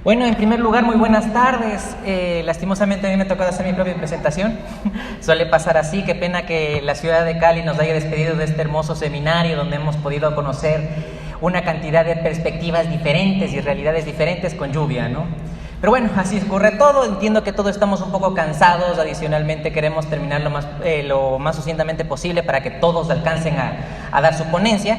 Bueno, en primer lugar, muy buenas tardes. Lastimosamente a mí me ha tocado hacer mi propia presentación. Suele pasar así, qué pena que la ciudad de Cali nos haya despedido de este hermoso seminario donde hemos podido conocer una cantidad de perspectivas diferentes y realidades diferentes con lluvia, ¿no? Pero bueno, así ocurre todo. Entiendo que todos estamos un poco cansados. Adicionalmente queremos terminar lo más sucintamente posible para que todos alcancen a dar su ponencia.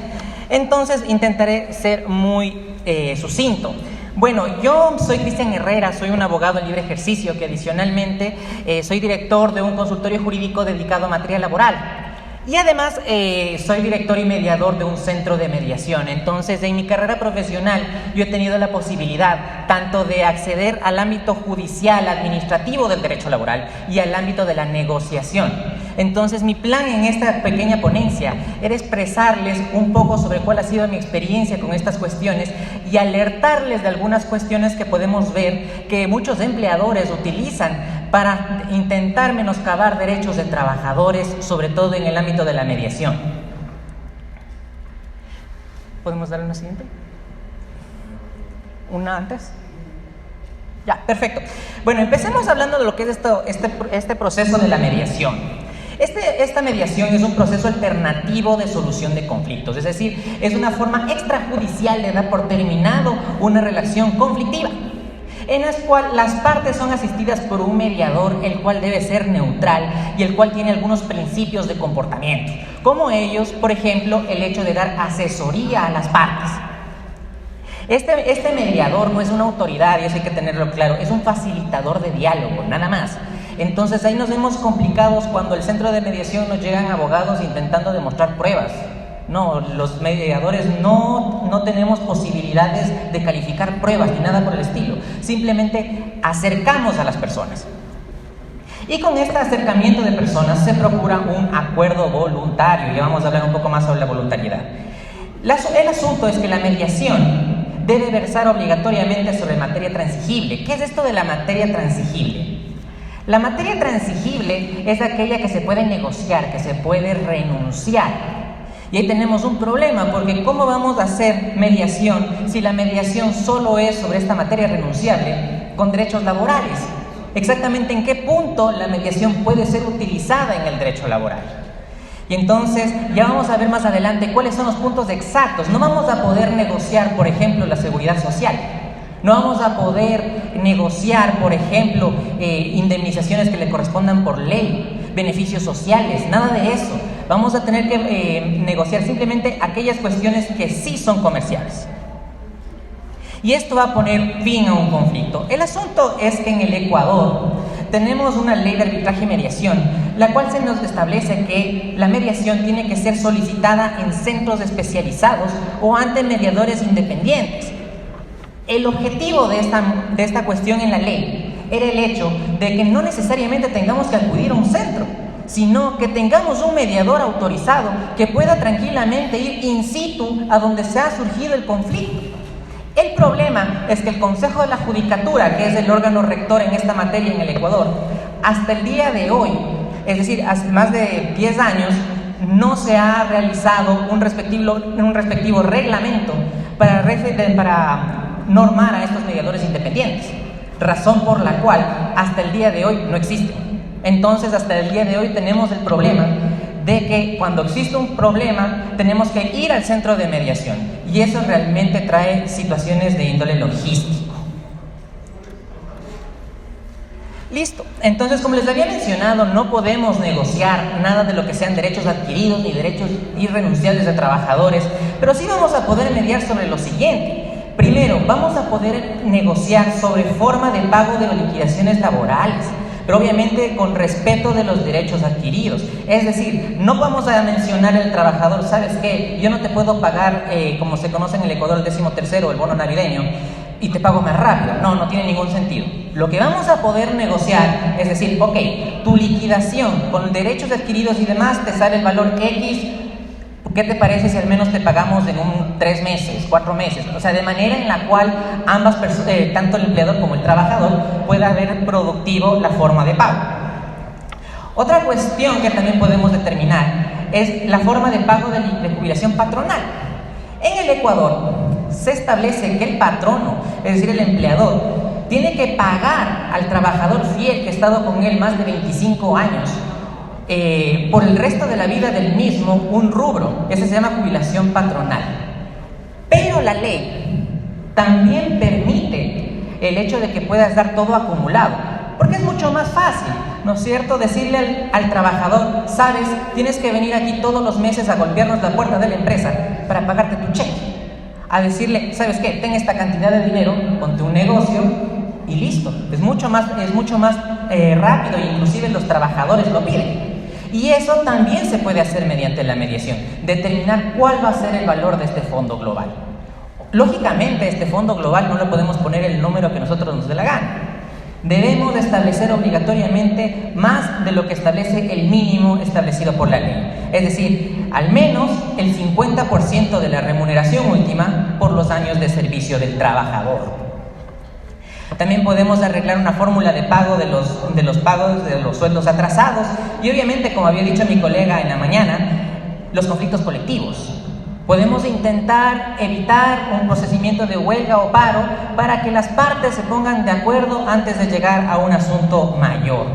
Entonces intentaré ser muy sucinto. Bueno, yo soy Cristian Herrera, soy un abogado en libre ejercicio que adicionalmente soy director de un consultorio jurídico dedicado a materia laboral. Y además soy director y mediador de un centro de mediación. Entonces, en mi carrera profesional yo he tenido la posibilidad tanto de acceder al ámbito judicial, administrativo del derecho laboral y al ámbito de la negociación. Entonces, mi plan en esta pequeña ponencia era expresarles un poco sobre cuál ha sido mi experiencia con estas cuestiones y alertarles de algunas cuestiones que podemos ver que muchos empleadores utilizan para intentar menoscabar derechos de trabajadores, sobre todo en el ámbito de la mediación. ¿Podemos darle una siguiente? ¿Una antes? Ya, perfecto. Bueno, empecemos hablando de lo que es este proceso de la mediación. Esta mediación es un proceso alternativo de solución de conflictos, es decir, es una forma extrajudicial de dar por terminado una relación conflictiva, en la cual las partes son asistidas por un mediador, el cual debe ser neutral y el cual tiene algunos principios de comportamiento, como ellos, por ejemplo, el hecho de dar asesoría a las partes. Este mediador no es una autoridad, y eso hay que tenerlo claro, es un facilitador de diálogo, nada más. Entonces ahí nos vemos complicados cuando el centro de mediación nos llegan abogados intentando demostrar pruebas. No, los mediadores no tenemos posibilidades de calificar pruebas ni nada por el estilo. Simplemente acercamos a las personas. Y con este acercamiento de personas se procura un acuerdo voluntario. Y vamos a hablar un poco más sobre la voluntariedad. El asunto es que la mediación debe versar obligatoriamente sobre materia transigible. ¿Qué es esto de la materia transigible? La materia transigible es aquella que se puede negociar, que se puede renunciar. Y ahí tenemos un problema, porque ¿cómo vamos a hacer mediación si la mediación solo es sobre esta materia renunciable con derechos laborales? Exactamente en qué punto la mediación puede ser utilizada en el derecho laboral. Y entonces ya vamos a ver más adelante cuáles son los puntos exactos. No vamos a poder negociar, por ejemplo, la seguridad social. No vamos a poder negociar, por ejemplo, indemnizaciones que le correspondan por ley, beneficios sociales, nada de eso. Vamos a tener que negociar simplemente aquellas cuestiones que sí son comerciales. Y esto va a poner fin a un conflicto. El asunto es que en el Ecuador tenemos una ley de arbitraje y mediación, la cual se nos establece que la mediación tiene que ser solicitada en centros especializados o ante mediadores independientes. El objetivo de esta cuestión en la ley era el hecho de que no necesariamente tengamos que acudir a un centro, sino que tengamos un mediador autorizado que pueda tranquilamente ir in situ a donde se ha surgido el conflicto. El problema es que el Consejo de la Judicatura, que es el órgano rector en esta materia en el Ecuador, hasta el día de hoy, es decir, hace más de 10 años, no se ha realizado un respectivo reglamento para normar a estos mediadores independientes, razón por la cual hasta el día de hoy no existen. Entonces, hasta el día de hoy tenemos el problema de que cuando existe un problema tenemos que ir al centro de mediación, y eso realmente trae situaciones de índole logístico. Listo. Entonces, como les había mencionado, no podemos negociar nada de lo que sean derechos adquiridos ni derechos irrenunciables de trabajadores, pero sí vamos a poder mediar sobre lo siguiente. Primero, vamos a poder negociar sobre forma de pago de liquidaciones laborales, pero obviamente con respeto de los derechos adquiridos. Es decir, no vamos a mencionar al trabajador, ¿sabes qué? Yo no te puedo pagar, como se conoce en el Ecuador, el 13º, el bono navideño, y te pago más rápido. No tiene ningún sentido. Lo que vamos a poder negociar es decir, ok, tu liquidación con derechos adquiridos y demás te sale el valor X. ¿Qué te parece si al menos te pagamos en 3 meses, 4 meses? O sea, de manera en la cual ambas personas, tanto el empleador como el trabajador, pueda ver productivo la forma de pago. Otra cuestión que también podemos determinar es la forma de pago de jubilación patronal. En el Ecuador se establece que el patrono, es decir, el empleador, tiene que pagar al trabajador fiel que ha estado con él más de 25 años por el resto de la vida del mismo un rubro. Ese se llama jubilación patronal. Pero la ley también permite el hecho de que puedas dar todo acumulado, porque es mucho más fácil, ¿no es cierto?, decirle al trabajador: sabes, tienes que venir aquí todos los meses a golpearnos la puerta de la empresa para pagarte tu cheque. A decirle: ¿sabes qué? Ten esta cantidad de dinero, ponte un negocio y listo. Es mucho más rápido, e inclusive los trabajadores lo piden. Y eso también se puede hacer mediante la mediación, determinar cuál va a ser el valor de este fondo global. Lógicamente, este fondo global no le podemos poner el número que nosotros nos dé la gana. Debemos establecer obligatoriamente más de lo que establece el mínimo establecido por la ley. Es decir, al menos el 50% de la remuneración última por los años de servicio del trabajador. También podemos arreglar una fórmula de pago de los pagos de los sueldos atrasados y obviamente, como había dicho mi colega en la mañana, los conflictos colectivos. Podemos intentar evitar un procedimiento de huelga o paro para que las partes se pongan de acuerdo antes de llegar a un asunto mayor.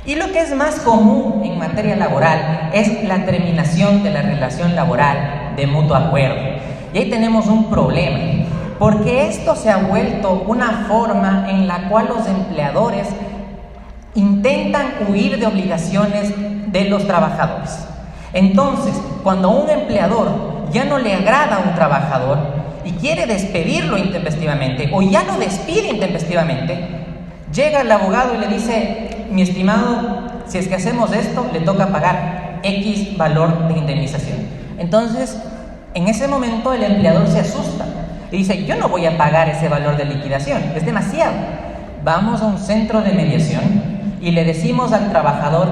Y lo que es más común en materia laboral es la terminación de la relación laboral de mutuo acuerdo. Y ahí tenemos un problema, porque esto se ha vuelto una forma en la cual los empleadores intentan huir de obligaciones de los trabajadores. Entonces, cuando un empleador ya no le agrada a un trabajador y quiere despedirlo intempestivamente o ya lo despide intempestivamente, llega el abogado y le dice: mi estimado, si es que hacemos esto, le toca pagar X valor de indemnización. Entonces, en ese momento el empleador se asusta y dice: yo no voy a pagar ese valor de liquidación, es demasiado. Vamos a un centro de mediación y le decimos al trabajador: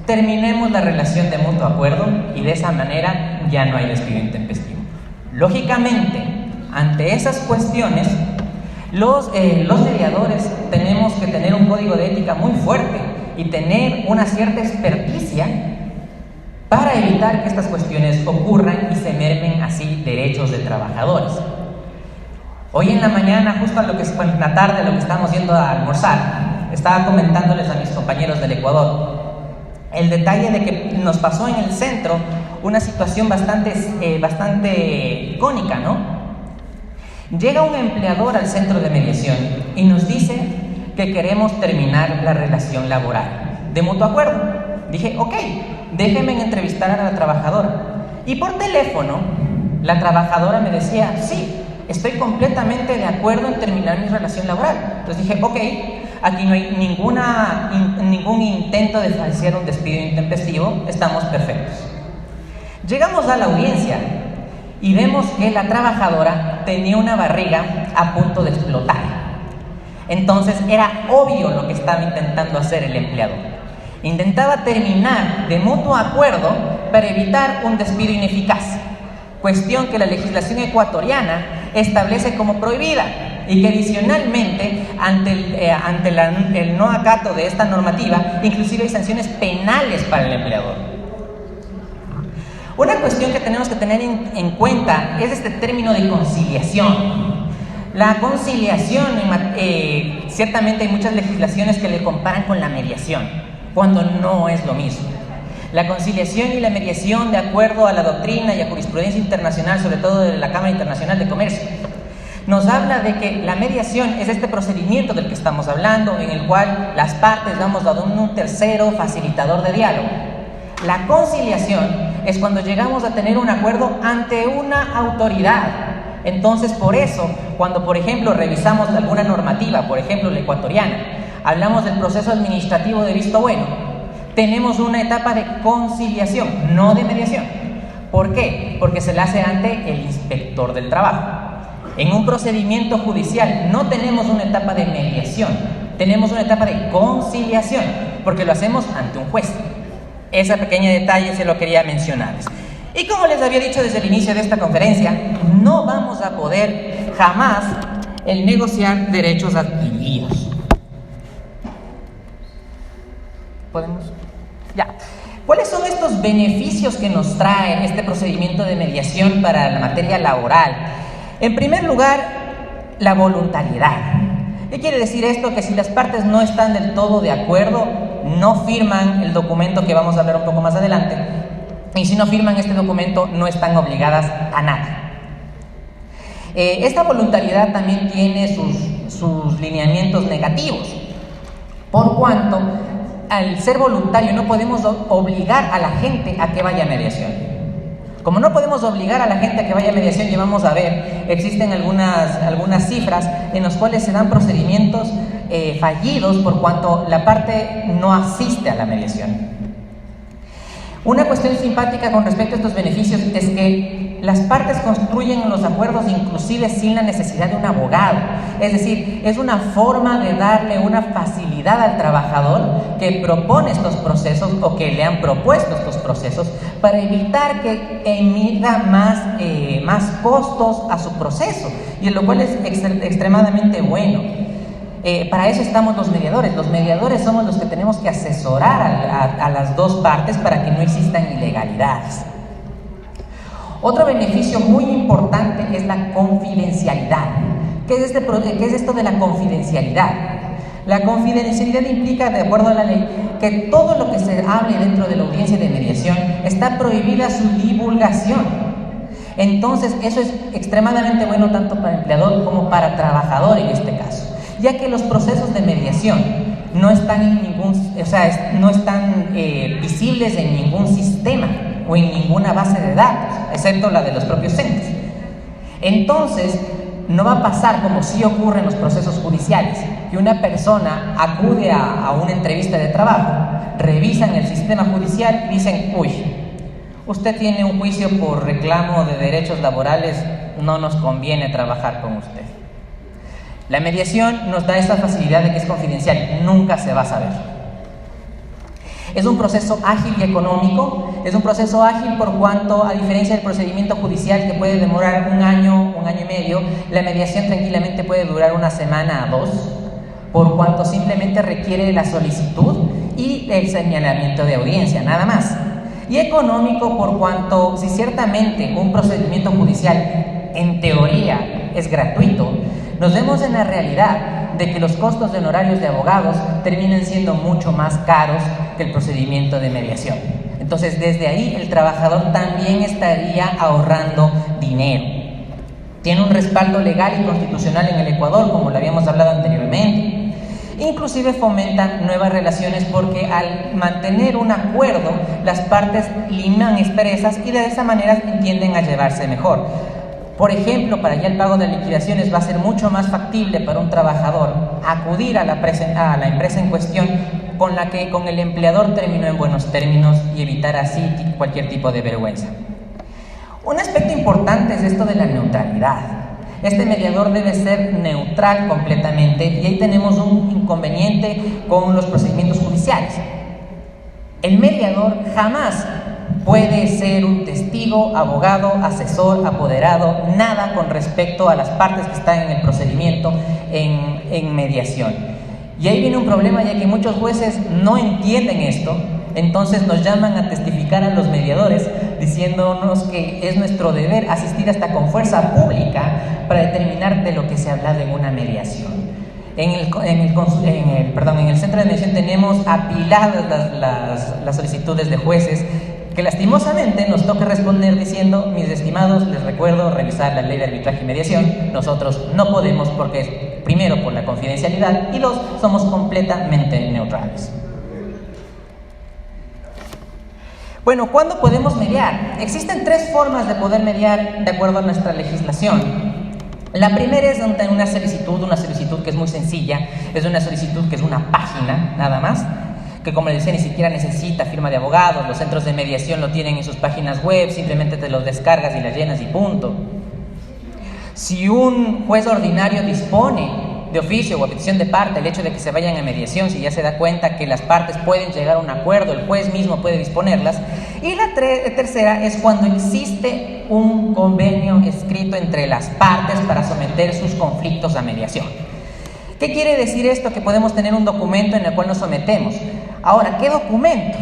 terminemos la relación de mutuo acuerdo, y de esa manera ya no hay despido intempestivo. Lógicamente, ante esas cuestiones, los mediadores tenemos que tener un código de ética muy fuerte y tener una cierta experticia para evitar que estas cuestiones ocurran y se mermen así derechos de trabajadores. Hoy en la mañana, justo en la tarde, a lo que estamos yendo a almorzar, estaba comentándoles a mis compañeros del Ecuador el detalle de que nos pasó en el centro una situación bastante icónica, ¿no? Llega un empleador al centro de mediación y nos dice que queremos terminar la relación laboral de mutuo acuerdo. Dije: ok, déjenme entrevistar a la trabajadora. Y por teléfono, la trabajadora me decía: sí, estoy completamente de acuerdo en terminar mi relación laboral. Entonces dije: ok, aquí no hay ningún intento de falsear un despido intempestivo, estamos perfectos. Llegamos a la audiencia y vemos que la trabajadora tenía una barriga a punto de explotar. Entonces era obvio lo que estaba intentando hacer el empleador. Intentaba terminar de mutuo acuerdo para evitar un despido ineficaz, cuestión que la legislación ecuatoriana establece como prohibida, y que adicionalmente, ante el no acato de esta normativa, inclusive hay sanciones penales para el empleador. Una cuestión que tenemos que tener en cuenta es este término de conciliación. La conciliación, ciertamente hay muchas legislaciones que le comparan con la mediación, cuando no es lo mismo. La conciliación y la mediación, de acuerdo a la doctrina y a jurisprudencia internacional, sobre todo de la Cámara Internacional de Comercio, nos habla de que la mediación es este procedimiento del que estamos hablando, en el cual las partes vamos a un tercero facilitador de diálogo. La conciliación es cuando llegamos a tener un acuerdo ante una autoridad. Entonces, por eso, cuando por ejemplo revisamos alguna normativa, por ejemplo la ecuatoriana, hablamos del proceso administrativo de visto bueno, tenemos una etapa de conciliación, no de mediación. ¿Por qué? Porque se la hace ante el inspector del trabajo. En un procedimiento judicial no tenemos una etapa de mediación, tenemos una etapa de conciliación, porque lo hacemos ante un juez. Ese pequeño detalle se lo quería mencionarles. Y como les había dicho desde el inicio de esta conferencia, no vamos a poder jamás negociar derechos adquiridos. ¿Podemos? Ya. ¿Cuáles son estos beneficios que nos trae este procedimiento de mediación para la materia laboral? En primer lugar, la voluntariedad. ¿Qué quiere decir esto? Que si las partes no están del todo de acuerdo, no firman el documento que vamos a hablar un poco más adelante, y si no firman este documento, no están obligadas a nada. Esta voluntariedad también tiene sus lineamientos negativos, por cuanto al ser voluntario no podemos obligar a la gente a que vaya a mediación. Como no podemos obligar a la gente a que vaya a mediación, y vamos a ver, existen algunas cifras en las cuales se dan procedimientos fallidos por cuanto la parte no asiste a la mediación. Una cuestión simpática con respecto a estos beneficios es que las partes construyen los acuerdos inclusive sin la necesidad de un abogado. Es decir, es una forma de darle una facilidad al trabajador que propone estos procesos o que le han propuesto estos procesos para evitar que emita más costos a su proceso, y en lo cual es extremadamente bueno. Para eso estamos los mediadores. Los mediadores somos los que tenemos que asesorar a las dos partes para que no existan ilegalidades. Otro beneficio muy importante es la confidencialidad. ¿Qué es esto de la confidencialidad? La confidencialidad implica, de acuerdo a la ley, que todo lo que se hable dentro de la audiencia de mediación está prohibida su divulgación. Entonces, eso es extremadamente bueno tanto para empleador como para trabajador en este caso, ya que los procesos de mediación no están visibles en ningún sistema o en ninguna base de datos, excepto la de los propios centros. Entonces, no va a pasar como sí ocurre en los procesos judiciales, que una persona acude a una entrevista de trabajo, revisan el sistema judicial y dicen: uy, usted tiene un juicio por reclamo de derechos laborales, no nos conviene trabajar con usted. La mediación nos da esa facilidad de que es confidencial, nunca se va a saber. Es un proceso ágil y económico. Es un proceso ágil por cuanto, a diferencia del procedimiento judicial que puede demorar un año y medio, la mediación tranquilamente puede durar una semana a 2, por cuanto simplemente requiere la solicitud y el señalamiento de audiencia, nada más. Y económico por cuanto, si ciertamente un procedimiento judicial en teoría es gratuito, nos vemos en la realidad de que los costos de honorarios de abogados terminan siendo mucho más caros que el procedimiento de mediación. Entonces, desde ahí el trabajador también estaría ahorrando dinero. Tiene un respaldo legal y constitucional en el Ecuador, como lo habíamos hablado anteriormente. Inclusive fomenta nuevas relaciones porque al mantener un acuerdo, las partes liman asperezas y de esa manera tienden a llevarse mejor. Por ejemplo, para ya el pago de liquidaciones va a ser mucho más factible para un trabajador acudir a la empresa en cuestión con la que con el empleador terminó en buenos términos y evitar así cualquier tipo de vergüenza. Un aspecto importante es esto de la neutralidad. Este mediador debe ser neutral completamente, y ahí tenemos un inconveniente con los procedimientos judiciales. El mediador jamás puede ser un testigo, abogado, asesor, apoderado, nada con respecto a las partes que están en el procedimiento en mediación. Y ahí viene un problema, ya que muchos jueces no entienden esto, entonces nos llaman a testificar a los mediadores diciéndonos que es nuestro deber asistir hasta con fuerza pública para determinar de lo que se ha hablado en una mediación. En el centro de mediación tenemos apiladas las solicitudes de jueces que lastimosamente nos toca responder diciendo: mis estimados, les recuerdo revisar la ley de arbitraje y mediación. Nosotros no podemos porque, primero, por la confidencialidad, y 2, somos completamente neutrales. Bueno, ¿cuándo podemos mediar? Existen 3 formas de poder mediar de acuerdo a nuestra legislación. La primera es una solicitud que es muy sencilla, es una solicitud que es una página, nada más, que, como les decía, ni siquiera necesita firma de abogados. Los centros de mediación lo tienen en sus páginas web, simplemente te los descargas y las llenas y punto. Si un juez ordinario dispone de oficio o a petición de parte el hecho de que se vayan a mediación, si ya se da cuenta que las partes pueden llegar a un acuerdo, el juez mismo puede disponerlas. Y la tercera es cuando existe un convenio escrito entre las partes para someter sus conflictos a mediación. ¿Qué quiere decir esto? Que podemos tener un documento en el cual nos sometemos. Ahora, ¿qué documentos?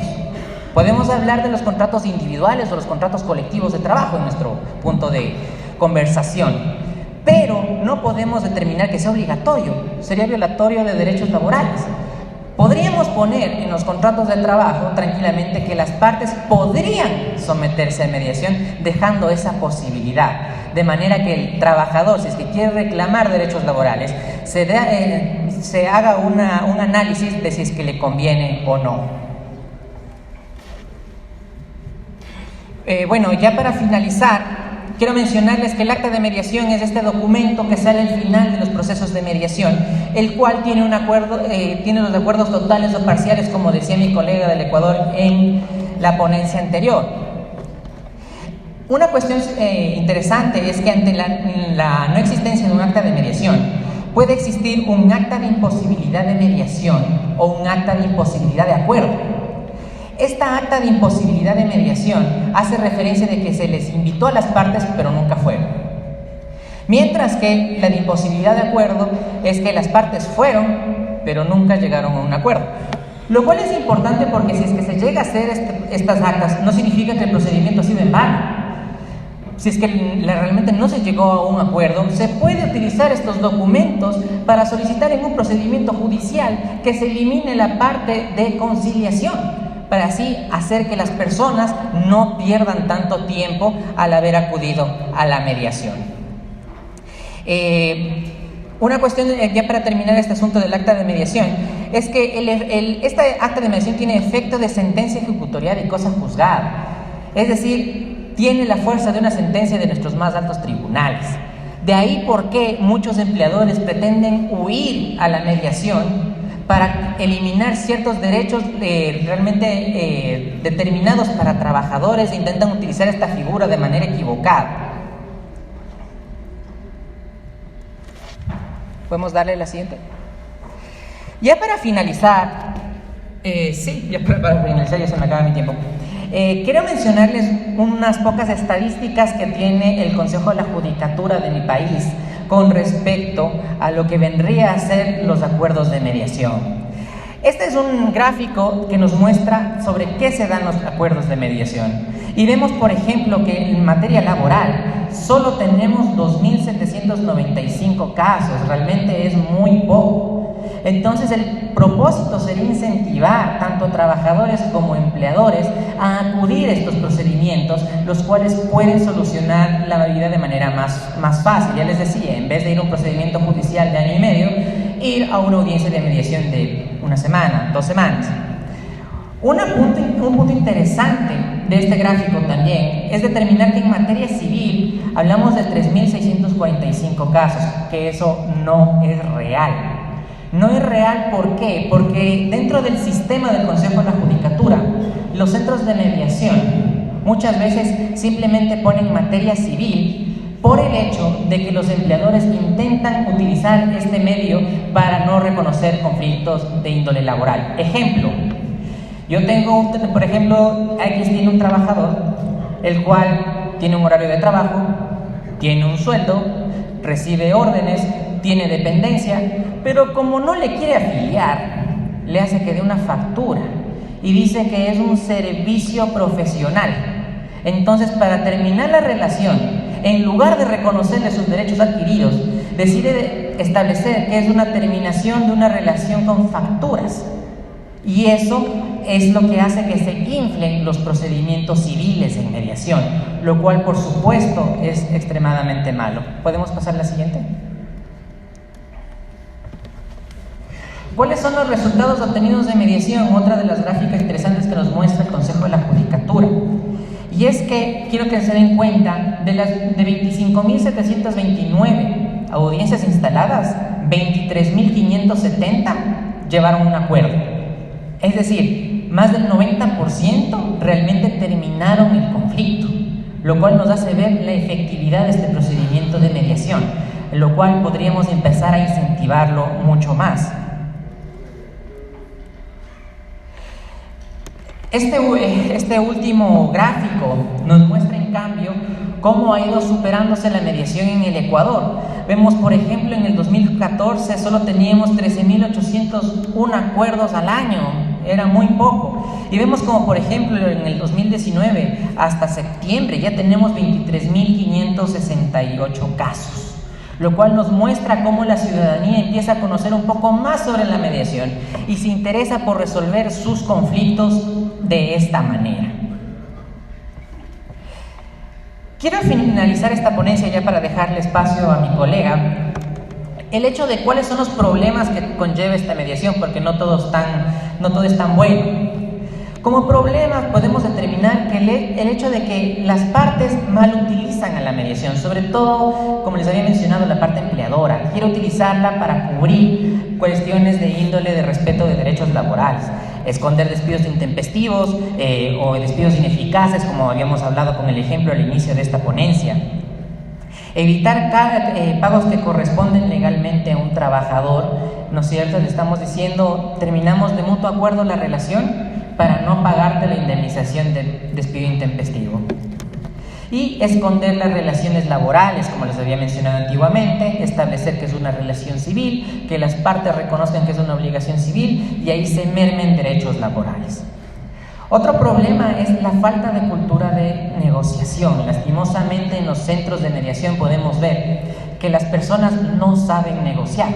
Podemos hablar de los contratos individuales o los contratos colectivos de trabajo en nuestro punto de conversación. pero no podemos determinar que sea obligatorio, sería violatorio de derechos laborales. Podríamos poner en los contratos de trabajo tranquilamente que las partes podrían someterse a mediación, dejando esa posibilidad, de manera que el trabajador, si es que quiere reclamar derechos laborales, se haga un análisis de si es que le conviene o no. Bueno, ya para finalizar, quiero mencionarles que el acta de mediación es este documento que sale al final de los procesos de mediación, el cual tiene un acuerdo, tiene los acuerdos totales o parciales, como decía mi colega del Ecuador en la ponencia anterior. Una cuestión interesante es que ante la no existencia de un acta de mediación, puede existir un acta de imposibilidad de mediación o un acta de imposibilidad de acuerdo. Esta acta de imposibilidad de mediación hace referencia de que se les invitó a las partes pero nunca fueron. Mientras que la de imposibilidad de acuerdo es que las partes fueron pero nunca llegaron a un acuerdo. Lo cual es importante porque si es que se llega a hacer estas actas, no significa que el procedimiento ha sido en vano. Si es que realmente no se llegó a un acuerdo, se puede utilizar estos documentos para solicitar en un procedimiento judicial que se elimine la parte de conciliación, para así hacer que las personas no pierdan tanto tiempo al haber acudido a la mediación. Una cuestión, ya para terminar este asunto del acta de mediación, es que este acta de mediación tiene efecto de sentencia ejecutorial y cosa juzgada. Es decir, tiene la fuerza de una sentencia de nuestros más altos tribunales. De ahí por qué muchos empleadores pretenden huir a la mediación para eliminar ciertos derechos realmente determinados para trabajadores e intentan utilizar esta figura de manera equivocada. ¿Podemos darle la siguiente? Ya para finalizar, ya se me acaba mi tiempo. Quiero mencionarles unas pocas estadísticas que tiene el Consejo de la Judicatura de mi país con respecto a lo que vendría a ser los acuerdos de mediación. Este es un gráfico que nos muestra sobre qué se dan los acuerdos de mediación. Y vemos, por ejemplo, que en materia laboral solo tenemos 2.795 casos, realmente es muy poco. Entonces el propósito sería incentivar tanto a trabajadores como empleadores a acudir a estos procedimientos, los cuales pueden solucionar la vida de manera más fácil. Ya les decía, en vez de ir a un procedimiento judicial de año y medio, ir a una audiencia de mediación de una semana, 2 semanas. Un punto interesante de este gráfico también es determinar que en materia civil hablamos de 3.645 casos, que eso no es real. No es real, ¿por qué? Porque dentro del sistema del Consejo de la Judicatura, los centros de mediación muchas veces simplemente ponen materia civil por el hecho de que los empleadores intentan utilizar este medio para no reconocer conflictos de índole laboral. Ejemplo, yo tengo, por ejemplo, X tiene un trabajador, el cual tiene un horario de trabajo, tiene un sueldo, recibe órdenes, tiene dependencia, pero como no le quiere afiliar, le hace que dé una factura y dice que es un servicio profesional. Entonces, para terminar la relación, en lugar de reconocerle sus derechos adquiridos, decide establecer que es una terminación de una relación con facturas. Y eso es lo que hace que se inflen los procedimientos civiles en mediación, lo cual, por supuesto, es extremadamente malo. ¿Podemos pasar a la siguiente? ¿Cuáles son los resultados obtenidos de mediación? Otra de las gráficas interesantes que nos muestra el Consejo de la Judicatura. Y es que quiero que se den cuenta, de 25.729 audiencias instaladas, 23.570 llevaron un acuerdo. Es decir, más del 90% realmente terminaron el conflicto, lo cual nos hace ver la efectividad de este procedimiento de mediación, en lo cual podríamos empezar a incentivarlo mucho más. Este último gráfico nos muestra en cambio cómo ha ido superándose la mediación en el Ecuador. Vemos, por ejemplo, en el 2014 solo teníamos 13.801 acuerdos al año, era muy poco. Y vemos como, por ejemplo, en el 2019 hasta septiembre ya tenemos 23.568 casos, lo cual nos muestra cómo la ciudadanía empieza a conocer un poco más sobre la mediación y se interesa por resolver sus conflictos de esta manera. Quiero finalizar esta ponencia ya para dejarle espacio a mi colega. El hecho de cuáles son los problemas que conlleva esta mediación, porque no todo es tan bueno. Como problemas podemos determinar que el hecho de que las partes mal utilizan a la mediación, sobre todo, como les había mencionado, la parte empleadora, quiere utilizarla para cubrir cuestiones de índole de respeto de derechos laborales, esconder despidos intempestivos o despidos ineficaces, como habíamos hablado con el ejemplo al inicio de esta ponencia. Evitar pagos que corresponden legalmente a un trabajador, ¿no es cierto? Le estamos diciendo, terminamos de mutuo acuerdo la relación para no pagarte la indemnización de despido intempestivo. Y esconder las relaciones laborales, como les había mencionado antiguamente, establecer que es una relación civil, que las partes reconozcan que es una obligación civil y ahí se mermen derechos laborales. Otro problema es la falta de cultura de negociación. Lastimosamente en los centros de mediación podemos ver que las personas no saben negociar.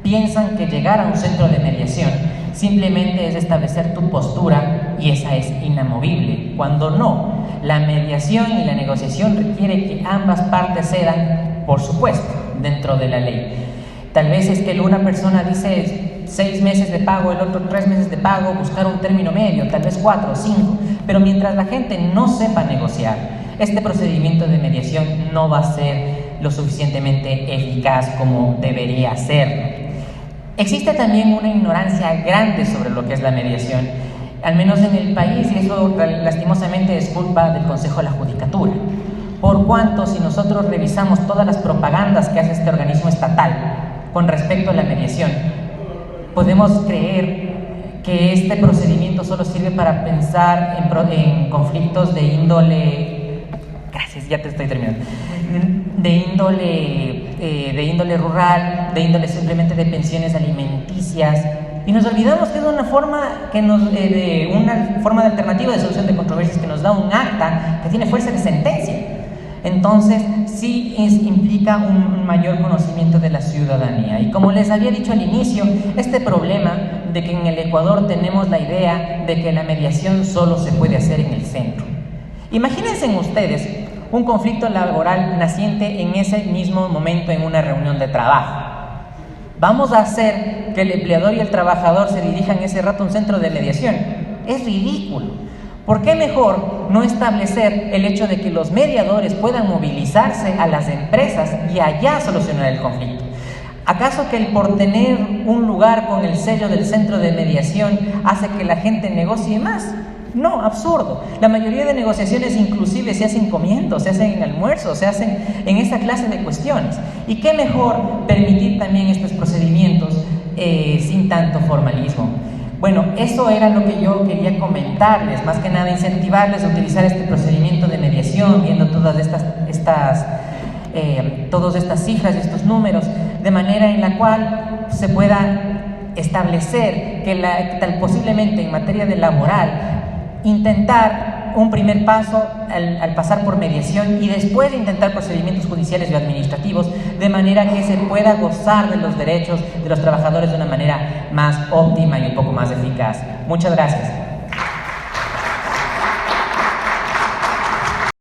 Piensan que llegar a un centro de mediación simplemente es establecer tu postura y esa es inamovible, cuando no. La mediación y la negociación requiere que ambas partes cedan, por supuesto, dentro de la ley. Tal vez es que una persona dice 6 meses de pago, el otro 3 meses de pago, buscar un término medio, tal vez 4 o 5, pero mientras la gente no sepa negociar, este procedimiento de mediación no va a ser lo suficientemente eficaz como debería ser. Existe también una ignorancia grande sobre lo que es la mediación, al menos en el país, y eso lastimosamente es culpa del Consejo de la Judicatura. Por cuanto, si nosotros revisamos todas las propagandas que hace este organismo estatal con respecto a la mediación, podemos creer que este procedimiento solo sirve para pensar en conflictos de índole... Gracias, ya te estoy terminando. De índole rural, de índole simplemente de pensiones alimenticias, y nos olvidamos que es una forma de alternativa de solución de controversias que nos da un acta que tiene fuerza de sentencia. Entonces sí implica un mayor conocimiento de la ciudadanía. Y como les había dicho al inicio, este problema de que en el Ecuador tenemos la idea de que la mediación solo se puede hacer en el centro. Imagínense ustedes un conflicto laboral naciente en ese mismo momento en una reunión de trabajo. ¿Vamos a hacer que el empleador y el trabajador se dirijan ese rato a un centro de mediación? Es ridículo. ¿Por qué mejor no establecer el hecho de que los mediadores puedan movilizarse a las empresas y allá solucionar el conflicto? ¿Acaso que el por tener un lugar con el sello del centro de mediación hace que la gente negocie más? No, absurdo. La mayoría de negociaciones inclusive se hacen comiendo, se hacen en almuerzo, se hacen en esa clase de cuestiones. ¿Y qué mejor permitir también estos procedimientos sin tanto formalismo? Bueno, eso era lo que yo quería comentarles, más que nada incentivarles a utilizar este procedimiento de mediación, viendo todas estas cifras y estos números, de manera en la cual se pueda establecer que posiblemente en materia de laboral, intentar un primer paso al pasar por mediación y después intentar procedimientos judiciales y administrativos, de manera que se pueda gozar de los derechos de los trabajadores de una manera más óptima y un poco más eficaz. Muchas gracias.